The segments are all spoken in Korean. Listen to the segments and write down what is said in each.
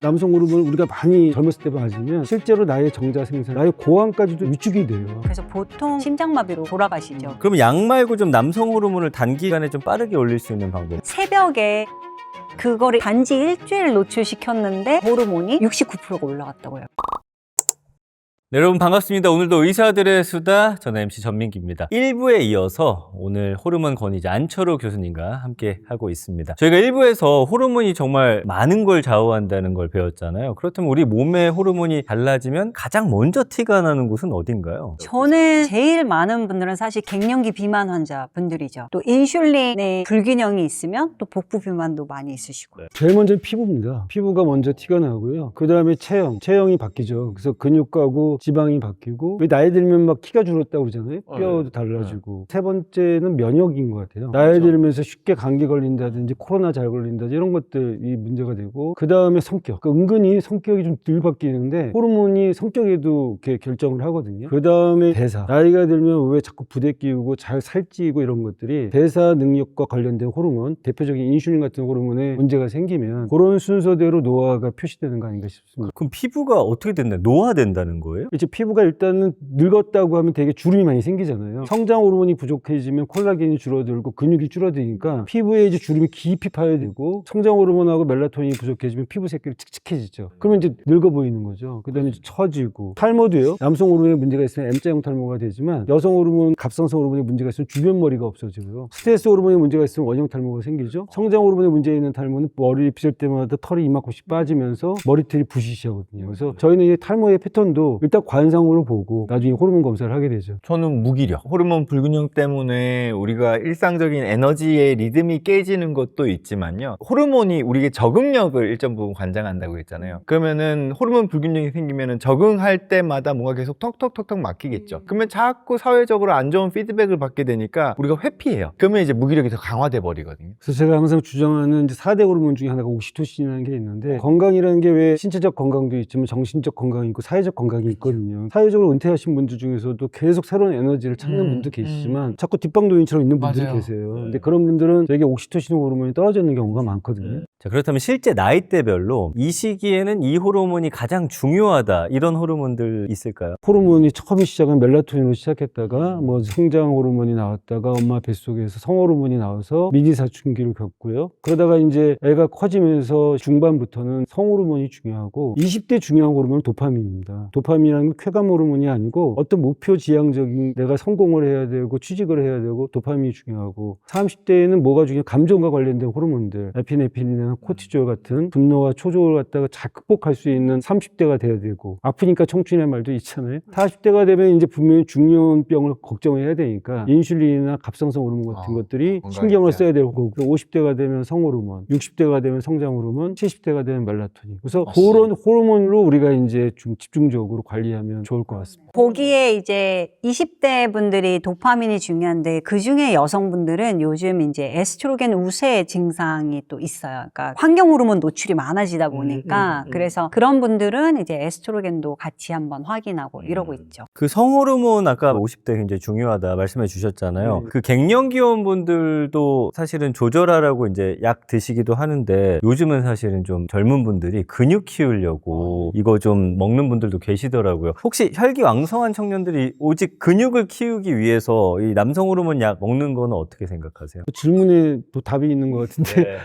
남성 호르몬을 우리가 많이 젊었을 때 맞으면 실제로 나의 정자 생산, 나의 고환까지도 위축이 돼요. 그래서 보통 심장마비로 돌아가시죠. 그럼 약 말고 좀 남성 호르몬을 단기간에 좀 빠르게 올릴 수 있는 방법? 새벽에 그거를 단지 일주일 노출시켰는데 호르몬이 69%가 올라갔다고요. 네, 여러분 반갑습니다. 오늘도 의사들의 수다, 저는 MC 전민기입니다. 1부에 이어서 오늘 호르몬 권위자 안철호 교수님과 함께 하고 있습니다. 저희가 1부에서 호르몬이 정말 많은 걸 좌우한다는 걸 배웠잖아요. 그렇다면 우리 몸의 호르몬이 달라지면 가장 먼저 티가 나는 곳은 어딘가요? 저는 제일 많은 분들은 사실 갱년기 비만 환자분들이죠. 또 인슐린의 불균형이 있으면 또 복부 비만도 많이 있으시고. 제일 먼저 피부입니다. 피부가 먼저 티가 나고요. 그 다음에 체형이 바뀌죠. 그래서 근육하고 지방이 바뀌고, 왜 나이 들면 막 키가 줄었다고 그러잖아요. 뼈도 달라지고. 세 번째는 면역인 것 같아요. 나이 들면서 쉽게 감기 걸린다든지 코로나 잘 걸린다든지 이런 것들이 문제가 되고, 그 다음에 성격. 은근히 성격이 좀 덜 바뀌는데 호르몬이 성격에도 이렇게 결정을 하거든요. 그 다음에 대사. 나이가 들면 왜 자꾸 부대 끼우고 잘 살찌고 이런 것들이 대사 능력과 관련된 호르몬, 대표적인 인슐린 같은 호르몬에 문제가 생기면 그런 순서대로 노화가 표시되는 거 아닌가 싶습니다. 그럼 피부가 어떻게 된다? 노화된다는 거예요? 이제 피부가 일단은 늙었다고 하면 되게 주름이 많이 생기잖아요. 성장 호르몬이 부족해지면 콜라겐이 줄어들고 근육이 줄어드니까 피부에 이제 주름이 깊이 파여들고, 성장 호르몬하고 멜라토닌이 부족해지면 피부 색깔이 칙칙해지죠. 그러면 이제 늙어 보이는 거죠. 그 다음에 이제 처지고, 탈모도요. 남성 호르몬에 문제가 있으면 M자형 탈모가 되지만, 여성 호르몬, 갑상선 호르몬에 문제가 있으면 주변 머리가 없어지고요. 스트레스 호르몬에 문제가 있으면 원형 탈모가 생기죠. 성장 호르몬에 문제 있는 탈모는 머리를 빗을 때마다 털이 이만큼씩 빠지면서 머리털이 부시시하거든요. 그래서 저희는 이 탈모의 패턴도 일단 관상으로 보고 나중에 호르몬 검사를 하게 되죠. 저는 무기력, 호르몬 불균형 때문에 우리가 일상적인 에너지의 리듬이 깨지는 것도 있지만요, 호르몬이 우리의 적응력을 일정 부분 관장한다고 했잖아요. 그러면은 호르몬 불균형이 생기면은 적응할 때마다 뭔가 계속 턱턱턱턱 막히겠죠. 그러면 자꾸 사회적으로 안 좋은 피드백을 받게 되니까 우리가 회피해요. 그러면 이제 무기력이 더 강화돼 버리거든요. 그래서 제가 항상 주장하는 이제 4대 호르몬 중에 하나가 옥시토신이라는 게 있는데, 건강이라는 게 왜 신체적 건강도 있지만 정신적 건강이 있고 사회적 건강이 있거든요. 사회적으로 은퇴하신 분들 중에서도 계속 새로운 에너지를 찾는 분도 계시지만 자꾸 뒷방도인처럼 있는 분들이 맞아요. 계세요. 근데 그런 분들은 되게 옥시토신 호르몬이 떨어져 있는 경우가 많거든요. 자, 그렇다면 실제 나이대별로 이 시기에는 이 호르몬이 가장 중요하다, 이런 호르몬들 있을까요? 호르몬이 처음에 시작은 멜라토닌으로 시작했다가 뭐 성장 호르몬이 나왔다가 엄마 뱃속에서 성호르몬이 나와서 미지 사춘기를 겪고요. 그러다가 이제 애가 커지면서 중반부터는 성호르몬이 중요하고, 20대 중요한 호르몬은 도파민입니다. 도파민이라는 건 쾌감 호르몬이 아니고 어떤 목표 지향적인, 내가 성공을 해야 되고 취직을 해야 되고 도파민이 중요하고, 30대에는 뭐가 중요해? 감정과 관련된 호르몬들, 에피네프린이나 코티졸 같은 분노와 초조를 갖다가 잘 극복할 수 있는 30대가 돼야 되고, 아프니까 청춘의 말도 있잖아요. 40대가 되면 이제 분명히 중년병을 걱정해야 되니까 인슐린이나 갑상선 호르몬 같은 것들이 신경을 써야 되고, 50대가 되면 성호르몬, 60대가 되면 성장 호르몬, 70대가 되면 멜라토닌. 그래서 그런 호르몬으로 우리가 이제 좀 집중적으로 관리하면 좋을 것 같습니다. 보기에 이제 20대 분들이 도파민이 중요한데, 그 중에 여성분들은 요즘 이제 에스트로겐 우세 증상이 또 있어요. 그러니까 환경 호르몬 노출이 많아지다 보니까 그래서 그런 분들은 이제 에스트로겐도 같이 한번 확인하고 이러고 있죠. 그 성호르몬 아까 50대 굉장히 중요하다 말씀해 주셨잖아요. 그 갱년기원 분들도 사실은 조절하라고 이제 약 드시기도 하는데, 요즘은 사실은 좀 젊은 분들이 근육 키우려고 이거 좀 먹는 분들도 계시더라고요. 혹시 혈기왕성한 청년들이 오직 근육을 키우기 위해서 이 남성 호르몬 약 먹는 거는 어떻게 생각하세요? 그 질문에 또 답이 있는 것 같은데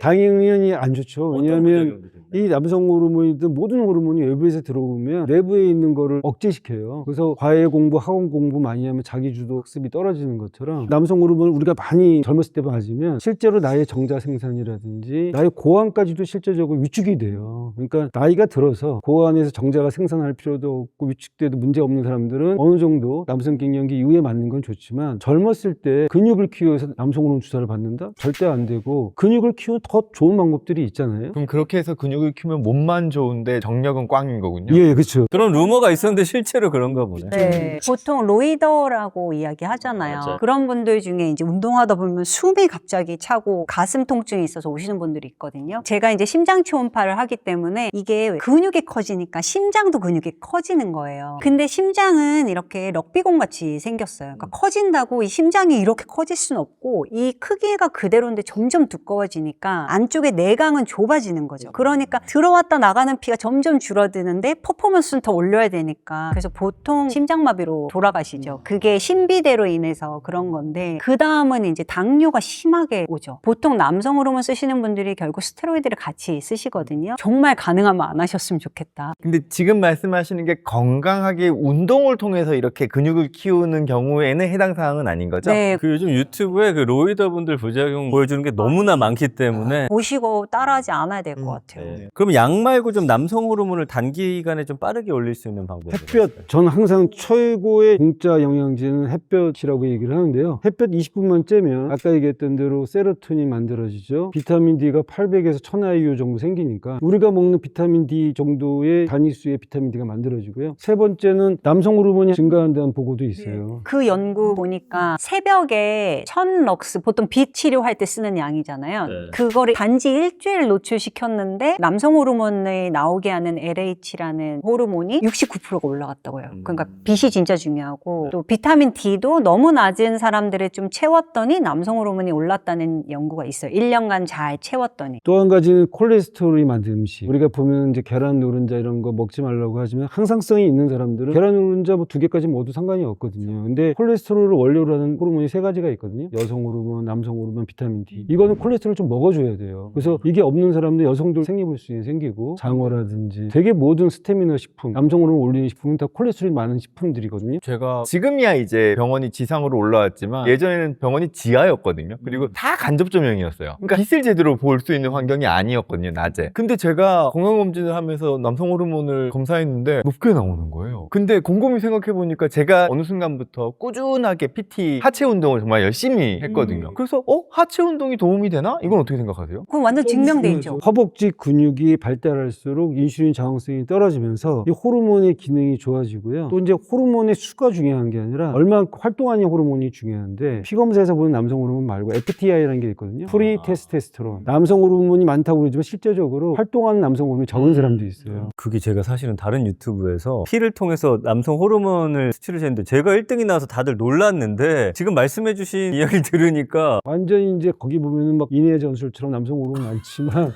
당연히 안 좋죠. 왜냐하면 이 남성 호르몬이든 모든 호르몬이 외부에서 들어오면 내부에 있는 거를 억제시켜요. 그래서 과외 공부, 학원 공부 많이 하면 자기주도 학습이 떨어지는 것처럼, 남성 호르몬을 우리가 많이 젊었을 때 맞으면 실제로 나의 정자 생산이라든지 나의 고환까지도 실제적으로 위축이 돼요. 그러니까 나이가 들어서 고환에서 정자가 생산할 필요도 없고 위축돼도 문제 없는 사람들은 어느 정도 남성 갱년기 이후에 맞는 건 좋지만, 젊었을 때 근육을 키워서 남성 호르몬 주사를 받는다? 절대 안 되고, 근육을 키우는 더 좋은 방법들이 있잖아요. 그럼 그렇게 해서 근육을 키우면 몸만 좋은데 정력은 꽝인 거군요. 예, 그렇죠. 그런 루머가 있었는데 실제로 그런가 보네. 네. 보통 로이더라고 이야기 하잖아요. 그런 분들 중에 이제 운동하다 보면 숨이 갑자기 차고 가슴 통증이 있어서 오시는 분들이 있거든요. 제가 이제 심장 초음파를 하기 때문에 이게 근육이 커지니까 심장도 근육이 커지는 거예요. 근데 심장은 이렇게 럭비공 같이 생겼어요. 그러니까 커진다고 이 심장이 이렇게 커질 수는 없고, 이 크기가 그대로인데 점점 두꺼워지니까 안쪽에 내강은 좁아지는 거죠. 그러니까 그러니까 들어왔다 나가는 피가 점점 줄어드는데 퍼포먼스는 더 올려야 되니까 그래서 보통 심장마비로 돌아가시죠. 그게 신비대로 인해서 그런 건데 그 다음은 이제 당뇨가 심하게 오죠. 보통 남성 호르몬 쓰시는 분들이 결국 스테로이드를 같이 쓰시거든요. 정말 가능하면 안 하셨으면 좋겠다. 근데 지금 말씀하시는 게 건강하게 운동을 통해서 이렇게 근육을 키우는 경우에는 해당 사항은 아닌 거죠? 네. 그 요즘 유튜브에 그 로이더분들 부작용 보여주는 게 너무나 많기 때문에 보시고 따라하지 않아야 될 것 같아요. 네. 그럼 약 말고 좀 남성 호르몬을 단기간에 좀 빠르게 올릴 수 있는 방법이 햇볕. 저는 항상 최고의 공짜 영양제는 햇볕이라고 얘기를 하는데요. 햇볕 20분만 쬐면 아까 얘기했던 대로 세로토닌 만들어지죠. 비타민 D가 800에서 1000IU 정도 생기니까 우리가 먹는 비타민 D 정도의 단위수의 비타민 D가 만들어지고요. 세 번째는 남성 호르몬이 증가한다는 보고도 있어요. 그 연구 보니까 새벽에 1000럭스 보통 빛 치료할 때 쓰는 양이잖아요. 네. 그거를 단지 일주일 노출시켰는데 남성 호르몬에 나오게 하는 LH라는 호르몬이 69%가 올라갔다고요. 그러니까 빛이 진짜 중요하고 또 비타민 D도 너무 낮은 사람들을 좀 채웠더니 남성 호르몬이 올랐다는 연구가 있어요. 1년간 잘 채웠더니. 또 한 가지는 콜레스테롤이 만든 음식. 우리가 보면 이제 계란 노른자 이런 거 먹지 말라고 하지만 항상성이 있는 사람들은 계란 노른자 뭐 2개까지 먹어도 상관이 없거든요. 근데 콜레스테롤을 원료로 하는 호르몬이 3가지가 있거든요. 여성 호르몬, 남성 호르몬, 비타민 D. 이거는 콜레스테롤 좀 먹어줘야 돼요. 그래서 이게 없는 사람들 여성들 생리불순이 생기고 장어라든지 되게 모든 스태미너 식품, 남성 호르몬 올리는 식품은 다 콜레스테롤이 많은 식품들이거든요. 제가 지금이야 이제 병원이 지상으로 올라왔지만 예전에는 병원이 지하였거든요. 그리고 다 간접 조명이었어요. 그러니까 빛을 제대로 볼 수 있는 환경이 아니었거든요, 낮에. 근데 제가 건강검진을 하면서 남성 호르몬을 검사했는데 높게 나오는 거예요. 근데 곰곰이 생각해보니까 제가 어느 순간부터 꾸준하게 PT 하체 운동을 정말 열심히 했거든요. 그래서 하체 운동이 도움이 되나? 이건 어떻게 생각하세요? 그건 완전 증명돼 있죠. 허벅지 근육이 발달할수록 인슐린 저항성이 떨어지면서 이 호르몬의 기능이 좋아지고요. 또 이제 호르몬의 수가 중요한 게 아니라 얼마나 활동하는 호르몬이 중요한데 피 검사에서 보는 남성 호르몬 말고 FTI라는 게 있거든요. 프리 테스토스테론. 남성 호르몬이 많다고 그러지만 실제적으로 활동하는 남성 호르몬이 적은 사람도 있어요. 그게 제가 사실은 다른 유튜브에서 피를 통해서 남성 호르몬을 수치를 쟀는데 제가 1등이 나와서 다들 놀랐는데 지금 말씀해주신 이야기를 들으니까 완전히 이제 거기 보면은 막 인해 전술처럼 남성 호르몬 많지만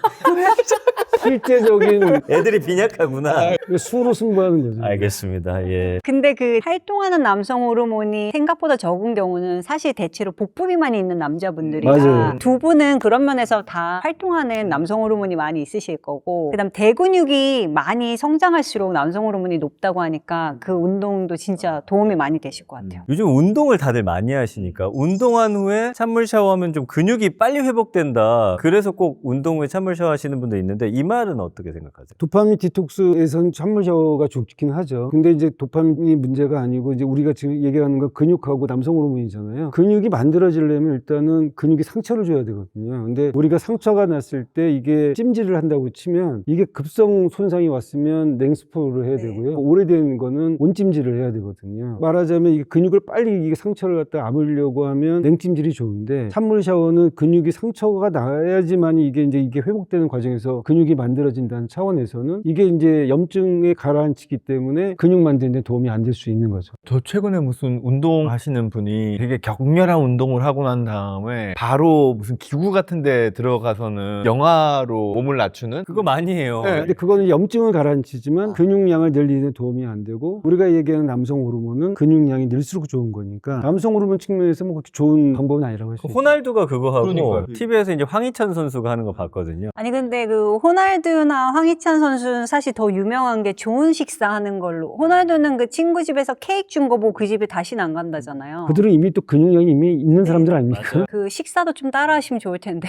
실제적인 애들이 빈약하구나. 수로 승부하는 거죠. 알겠습니다. 예. 근데 그 활동하는 남성 호르몬이 생각보다 적은 경우는 사실 대체로 복부 비만이 있는 남자분들이라 맞아요. 두 분은 그런 면에서 다 활동하는 남성 호르몬이 많이 있으실 거고 그다음 대근육이 많이 성장할수록 남성 호르몬이 높다고 하니까 그 운동도 진짜 도움이 많이 되실 것 같아요. 요즘 운동을 다들 많이 하시니까 운동한 후에 찬물 샤워하면 좀 근육이 빨리 회복된다. 그래서 꼭 운동 후에 찬물 샤워하시는 분도 있는데 이 말은 어떻게 생각하세요? 도파민 디톡스에선 찬물 샤워가 좋긴 하죠. 근데 이제 도파민이 문제가 아니고 이제 우리가 지금 얘기하는 건 근육하고 남성 호르몬이잖아요. 근육이 만들어지려면 일단은 근육이 상처를 줘야 되거든요. 근데 우리가 상처가 났을 때 이게 찜질을 한다고 치면 이게 급성 손상이 왔으면 냉스포를 해야 되고요. 오래된 거는 온찜질을 해야 되거든요. 말하자면 이게 근육을 빨리 이게 상처를 갖다 아물려고 하면 냉찜질이 좋은데 찬물 샤워는 근육이 상처가 나야지만 이게 회복되는 과정에서 근육이 만들어진다는 차원에서는 이게 이제 염증에 가라앉히기 때문에 근육 만드는 데 도움이 안 될 수 있는 거죠. 저 최근에 무슨 운동 하시는 분이 되게 격렬한 운동을 하고 난 다음에 바로 무슨 기구 같은 데 들어가서는 영하로 몸을 낮추는 그거 많이 해요. 네, 근데 그거는 염증을 가라앉히지만 근육량을 늘리는 데 도움이 안 되고 우리가 얘기하는 남성 호르몬은 근육량이 늘수록 좋은 거니까 남성 호르몬 측면에서 뭐 그렇게 좋은 방법은 아니라고 할 수 있어요. 호날두가 그거 하고 그러니까요. TV에서 이제 황희찬 선수가 하는 거 봤거든요. 아니 근데 그 호날두나 황희찬 선수는 사실 더 유명한 게 좋은 식사하는 걸로. 호날두는 그 친구 집에서 케이크 준 거 보고 그 집에 다시는 안 간다잖아요. 그들은 이미 또 근육량이 이미 있는 사람들 아닙니까? 그 식사도 좀 따라하시면 좋을 텐데.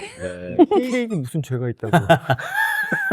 케이크 무슨 죄가 있다고.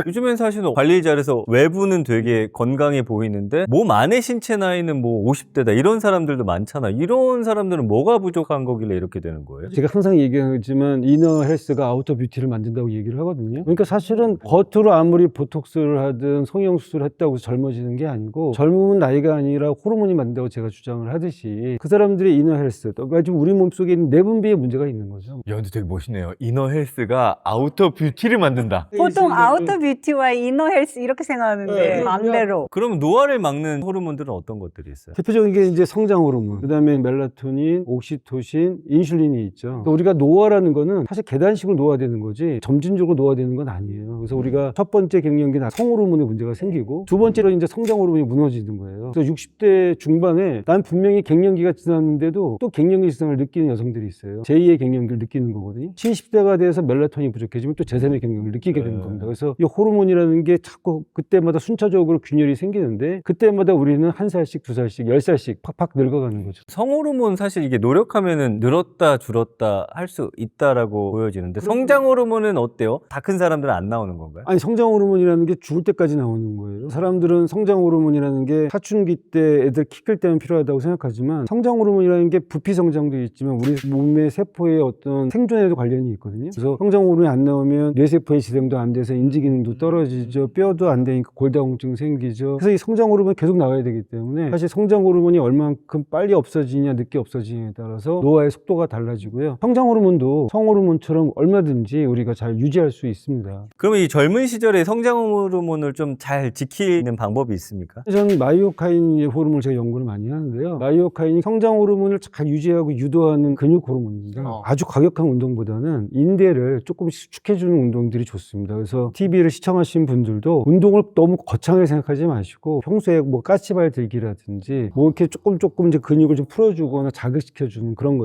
요즘엔 사실 관리 잘해서 외부는 되게 건강해 보이는데 몸 안의 신체 나이는 뭐 50대다 이런 사람들도 많잖아. 이런 사람들은 뭐가 부족한 거길래 이렇게 되는 거예요? 제가 항상 얘기하지만 이너 헬스가 아우터 뷰티를 만든다고 얘기를 하거든요. 그러니까 사실은 겉으로 아무리 보톡스를 하든 성형 수술을 했다고 해서 젊어지는 게 아니고 젊으면 나이가 아니라 호르몬이 만든다고 제가 주장을 하듯이 그 사람들의 이너 헬스 또 지금 우리 몸속에 있는 내분비에 문제가 있는 거죠. 야, 근데 되게 멋있네요. 이너 헬스가 아우터 뷰티를 만든다. 보통 아우터 아우터 뷰티와 이너 헬스 이렇게 생각하는데 네, 반대로. 그럼 노화를 막는 호르몬들은 어떤 것들이 있어요? 대표적인 게 이제 성장 호르몬, 그다음에 멜라토닌, 옥시토신, 인슐린이 있죠. 그러니까 우리가 노화라는 거는 사실 계단식으로 노화되는 거지 점진적으로 노화되는 건 아니에요. 그래서 우리가 첫 번째 갱년기는 성호르몬의 문제가 생기고 두 번째로 이제 성장 호르몬이 무너지는 거예요. 그래서 60대 중반에 난 분명히 갱년기가 지났는데도 또 갱년기 증상을 느끼는 여성들이 있어요. 제2의 갱년기를 느끼는 거거든요. 70대가 돼서 멜라토닌이 부족해지면 또 제3의 갱년기를 느끼게 되는 겁니다. 그래서 이 호르몬이라는 게 자꾸 그때마다 순차적으로 균열이 생기는데 그때마다 우리는 한 살씩, 두 살씩, 10살씩 팍팍 늙어가는 거죠. 성호르몬 사실 이게 노력하면은 늘었다 줄었다 할 수 있다라고 보여지는데 성장 호르몬은 어때요? 다 큰 사람들은 안 나오는 건가요? 아니 성장 호르몬이라는 게 죽을 때까지 나오는 거예요. 사람들은 성장 호르몬이라는 게 사춘기 때 애들 키 클 때만 필요하다고 생각하지만 성장 호르몬이라는 게 부피 성장도 있지만 우리 몸의 세포의 어떤 생존에도 관련이 있거든요. 그래서 성장 호르몬이 안 나오면 뇌세포의 지생도 안 돼서 인지 기능도 떨어지죠. 뼈도 안 되니까 골다공증 생기죠. 그래서 이 성장 호르몬이 계속 나와야 되기 때문에 사실 성장 호르몬이 얼만큼 빨리 없어지냐 늦게 없어지냐에 따라서 노화의 속도가 달라지고요. 성장 호르몬도 성 호르몬처럼 얼마든지 우리가 잘 유지할 수 있습니다. 그러면 이 젊은 시절에 성장 호르몬을 좀 잘 지키는 방법이 있습니까? 저는 마이오카인 호르몬을 제가 연구를 많이 하는데요. 마이오카인이 성장 호르몬을 잘 유지하고 유도하는 근육 호르몬입니다. 아주 과격한 운동보다는 인대를 조금씩 수축해주는 운동들이 좋습니다. 그래서 TV를 시청하신 분들도 운동을 너무 거창하게 생각하지 마시고 평소에 뭐 까치발 들기라든지 뭐 이렇게 조금 이제 근육을 좀 풀어주거나 자극시켜주는 그런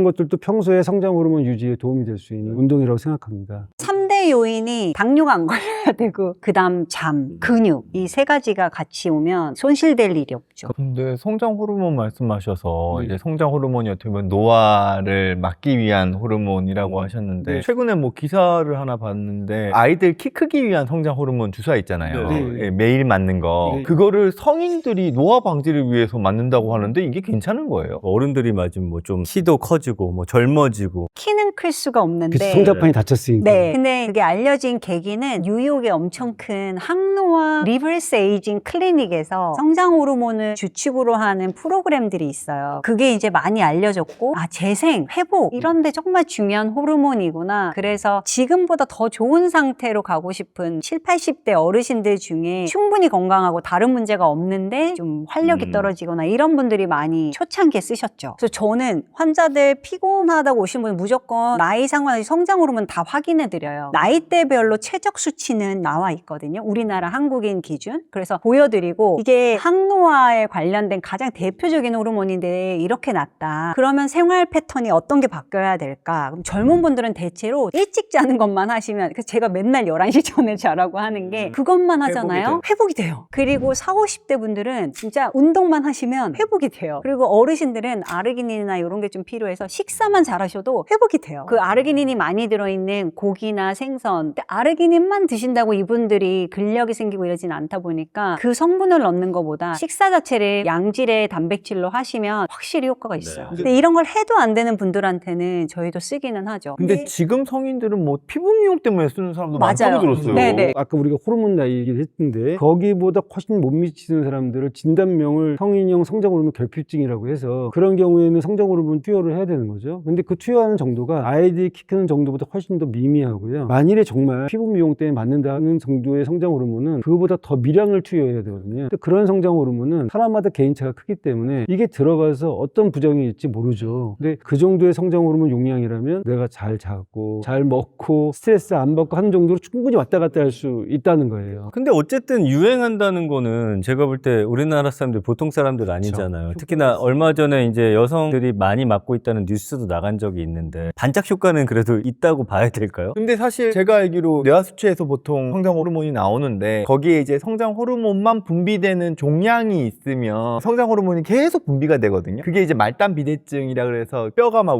것들도 평소에 성장 호르몬 유지에 도움이 될 수 있는 운동이라고 생각합니다. 3대 요인이 당뇨가 안 걸려야 되고 그다음 잠, 근육 이 세 가지가 같이 오면 손실될 일이 없죠. 근데 성장 호르몬 말씀하셔서 네. 이제 성장 호르몬이 어떻게 보면 노화를 막기 위한 호르몬이라고 하셨는데 네. 최근에 뭐 기사를 하나 봤는데 아이들 키 크기 위한 성장 호르몬 주사 있잖아요. 네. 예, 매일 맞는 거. 네. 그거를 성인들이 노화 방지를 위해서 맞는다고 하는데 이게 괜찮은 거예요? 어른들이 맞으면 뭐 좀 키도 커지고 뭐 젊어지고 키는 클 수가 없는데 그치, 성장판이 다쳤으니까. 네. 근데 그게 알려진 계기는 뉴욕의 엄청 큰 항노화 리버스 에이징 클리닉에서 성장 호르몬을 주축으로 하는 프로그램들이 있어요. 그게 이제 많이 알려졌고 재생, 회복 이런 데 정말 중요한 호르몬이구나. 그래서 지금보다 더 좋은 상태로 가고 싶은 7, 80대 어르신들 중에 충분히 건강하고 다른 문제가 없는데 좀 활력이 떨어지거나 이런 분들이 많이 초창기에 쓰셨죠. 그래서 저는 환자들 피곤하다고 오신 분은 무조건 나이 상관없이 성장 호르몬 다 확인해 드려요. 나이대별로 최적 수치는 나와 있거든요. 우리나라 한국인 기준. 그래서 보여드리고 이게 항노화에 관련된 가장 대표적인 호르몬인데 이렇게 낮다. 그러면 생활 패턴이 어떤 게 바뀌어야 될까? 그럼 젊은 분들은 대체로 일찍 자는 것만 하시면 그래서 제가 맨날 11시 전에 자라고 하는 게 그것만 하잖아요. 회복이 돼요. 그리고 40, 50대 분들은 진짜 운동만 하시면 회복이 돼요. 그리고 어르신들은 아르기닌이나 이런 게 좀 필요해서 식사만 잘하셔도 회복이 돼요. 그 아르기닌이 많이 들어있는 고기나 생선 근데 아르기닌만 드신다고 이분들이 근력이 생기고 이러진 않다 보니까 그 성분을 넣는 것보다 식사 자체를 양질의 단백질로 하시면 확실히 효과가 있어요. 근데 이런 걸 해도 안 되는 분들한테는 저희도 쓰기는 하죠. 근데 지금 성인들은 뭐 피부 미용 때문에 쓰는 사람도 맞아요. 많다고 들었어요. 네네. 아까 우리가 호르몬 나이 얘기를 했는데 거기보다 훨씬 못 미치는 사람들을 진단명을 성인형 성장 호르몬 결핍증이라고 해서 그런 경우에는 성장 호르몬 투여를 해야 되는 거죠. 근데 그 투여하는 정도가 아이들이 키 크는 정도보다 훨씬 더 미미하고요. 만일에 정말 피부 미용 때문에 맞는다는 정도의 성장 호르몬은 그거보다 더 미량을 투여해야 되거든요. 근데 그런 성장 호르몬은 사람마다 개인차가 크기 때문에 이게 들어가서 어떤 부작용이 있지 모르죠. 근데 그 정도의 성장 호르몬 용량이라면 내가 잘 자고 잘 먹고 스트레스 안 받고 하는 정도로 충분히 왔다 갔다 할 수 있다는 거예요. 근데 어쨌든 유행한다는 거는 제가 볼 때 우리나라 사람들 보통 사람들 아니잖아요. 특히나 얼마 전에 이제 여성들이 많이 맞고 있다는 뉴스도 나간 적이 있는데 반짝 효과는 그래도 있다고 봐야 될까요? 근데 사실 제가 알기로 뇌하 수치에서 보통 성장 호르몬이 나오는데 거기에 이제 성장 호르몬만 분비되는 종양이 있으면 성장 호르몬이 계속 분비가 되거든요. 그게 이제 말단 비대증이라 그래서 뼈가 막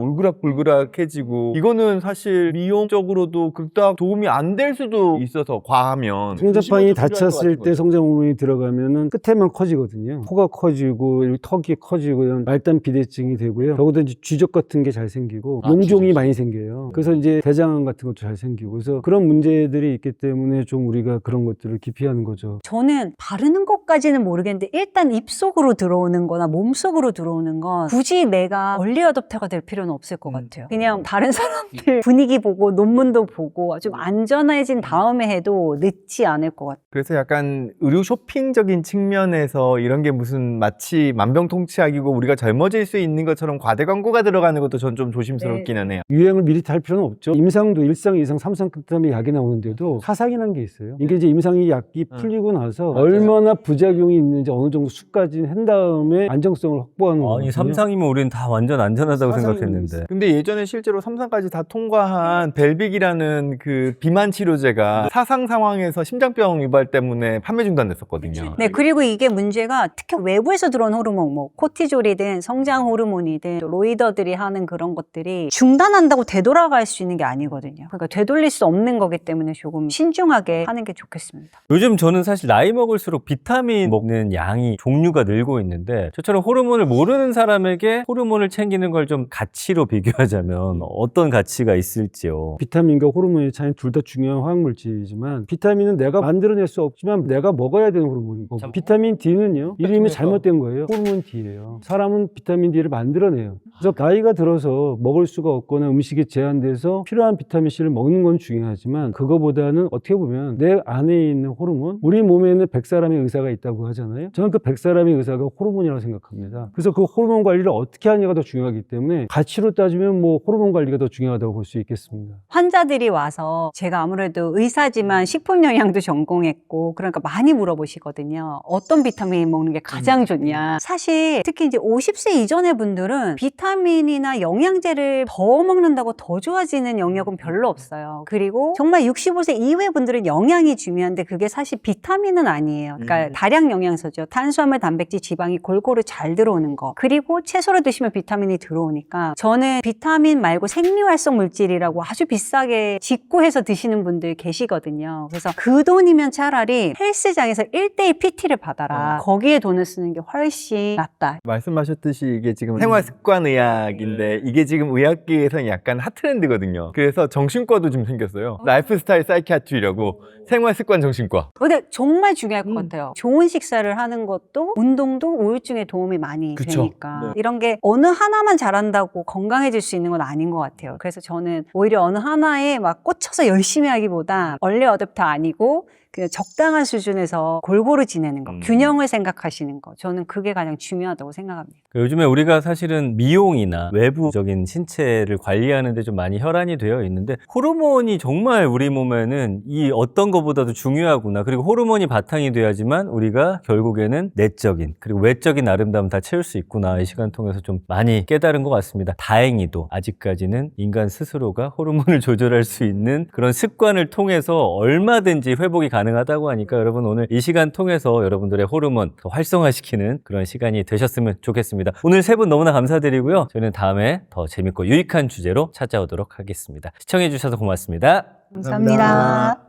울그락불그락해지고 이거는 사실 미용적으로도 그닥 도움이 안 될 수도 있어서 과하면 성장판이 다쳤을 때 성장 호르몬이 들어가면은 끝에만 커지거든요. 코가 커지고 턱이 커지고 이런 말단 비대증이 되고요. 더구나 이제 쥐적 같은 게 잘 생기고 용종이 많이 생겨요. 그래서 이제 대장암 같은 것도 잘 생기고 그래서 그런 문제들이 있기 때문에 좀 우리가 그런 것들을 기피하는 거죠. 저는 바르는 것 정도까지는 모르겠는데 일단 입속으로 들어오는 거나 몸속으로 들어오는 건 굳이 내가 얼리 어댑터가 될 필요는 없을 것 같아요. 그냥 다른 사람들 분위기 보고 논문도 보고 좀 안전해진 다음에 해도 늦지 않을 것 같아요. 그래서 약간 의료 쇼핑적인 측면에서 이런 게 무슨 마치 만병통치약이고 우리가 젊어질 수 있는 것처럼 과대 광고가 들어가는 것도 전 좀 조심스럽기는 해요. 유행을 미리 탈 필요는 없죠. 임상도 1상, 2상, 3상 끝나면 약이 나오는데도 4상이라는 게 있어요. 이게 이제 임상이 약이 풀리고 나서 얼마나 부작용이 있는지 어느 정도 수까지 한 다음에 안정성을 확보하는 거거든요. 아니 3상이면 우리는 다 완전 안전하다고 사상이 생각했는데. 근데 예전에 실제로 3상까지 다 통과한 벨빅이라는 그 비만 치료제가 사상 상황에서 심장병 유발 때문에 판매 중단됐었거든요. 네, 그리고 이게 문제가 특히 외부에서 들어온 호르몬, 뭐 코티졸이든 성장 호르몬이든 또 로이더들이 하는 그런 것들이 중단한다고 되돌아갈 수 있는 게 아니거든요. 그러니까 되돌릴 수 없는 거기 때문에 조금 신중하게 하는 게 좋겠습니다. 요즘 저는 사실 나이 먹을수록 비타민 먹는 양이 종류가 늘고 있는데 저처럼 호르몬을 모르는 사람에게 호르몬을 챙기는 걸 좀 가치로 비교하자면 어떤 가치가 있을지요? 비타민과 호르몬의 차이는 둘 다 중요한 화학물질이지만 비타민은 내가 만들어낼 수 없지만 내가 먹어야 되는 호르몬이고 비타민 D는요 이름이 잘못된 거예요. 호르몬 D예요. 사람은 비타민 D를 만들어내요. 그래서 나이가 들어서 먹을 수가 없거나 음식이 제한돼서 필요한 비타민 C를 먹는 건 중요하지만 그거보다는 어떻게 보면 내 안에 있는 호르몬, 우리 몸에는 100사람의 의사가 있다고 하잖아요. 저는 그 100사람의 의사가 호르몬이라고 생각합니다. 그래서 그 호르몬 관리를 어떻게 하느냐가 더 중요하기 때문에 가치로 따지면 뭐 호르몬 관리가 더 중요하다고 볼 수 있겠습니다. 환자들이 와서 제가 아무래도 의사지만 식품 영양도 전공했고 그러니까 많이 물어보시거든요. 어떤 비타민 먹는 게 가장 좋냐. 사실 특히 이제 50세 이전의 분들은 비타민이나 영양제를 더 먹는다고 더 좋아지는 영역은 별로 없어요. 그리고 정말 65세 이후의 분들은 영양이 중요한데 그게 사실 비타민은 아니에요. 그러니까 다량 영양소죠. 탄수화물, 단백질, 지방이 골고루 잘 들어오는 거. 그리고 채소를 드시면 비타민이 들어오니까 저는 비타민 말고 생리활성 물질이라고 아주 비싸게 직구해서 드시는 분들 계시거든요. 그래서 그 돈이면 차라리 헬스장에서 1:1 PT를 받아라. 거기에 돈을 쓰는 게 훨씬 낫다. 말씀하셨듯이 이게 지금 생활습관의학인데 이게 지금 의학계에서는 약간 핫트렌드거든요. 그래서 정신과도 좀 생겼어요. 라이프스타일 사이키아트리라고 생활습관 정신과. 근데 정말 중요할 것 같아요. 좋은 식사를 하는 것도 운동도 우울증에 도움이 많이 그쵸. 되니까 네. 이런 게 어느 하나만 잘한다고 건강해질 수 있는 건 아닌 것 같아요. 그래서 저는 오히려 어느 하나에 막 꽂혀서 열심히 하기보다 얼리 어댑터 아니고 그냥 적당한 수준에서 골고루 지내는 거, 균형을 생각하시는 거. 저는 그게 가장 중요하다고 생각합니다. 요즘에 우리가 사실은 미용이나 외부적인 신체를 관리하는 데 좀 많이 혈안이 되어 있는데 호르몬이 정말 우리 몸에는 이 어떤 것보다도 중요하구나. 그리고 호르몬이 바탕이 돼야지만 우리가 결국에는 내적인 그리고 외적인 아름다움 다 채울 수 있구나. 이 시간 통해서 좀 많이 깨달은 것 같습니다. 다행히도 아직까지는 인간 스스로가 호르몬을 조절할 수 있는 그런 습관을 통해서 얼마든지 회복이 가능하다고 하니까 여러분 오늘 이 시간 통해서 여러분들의 호르몬 더 활성화시키는 그런 시간이 되셨으면 좋겠습니다. 오늘 세 분 너무나 감사드리고요. 저희는 다음에 더 재밌고 유익한 주제로 찾아오도록 하겠습니다. 시청해 주셔서 고맙습니다. 감사합니다.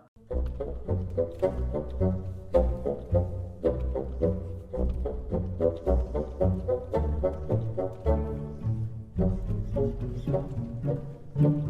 감사합니다.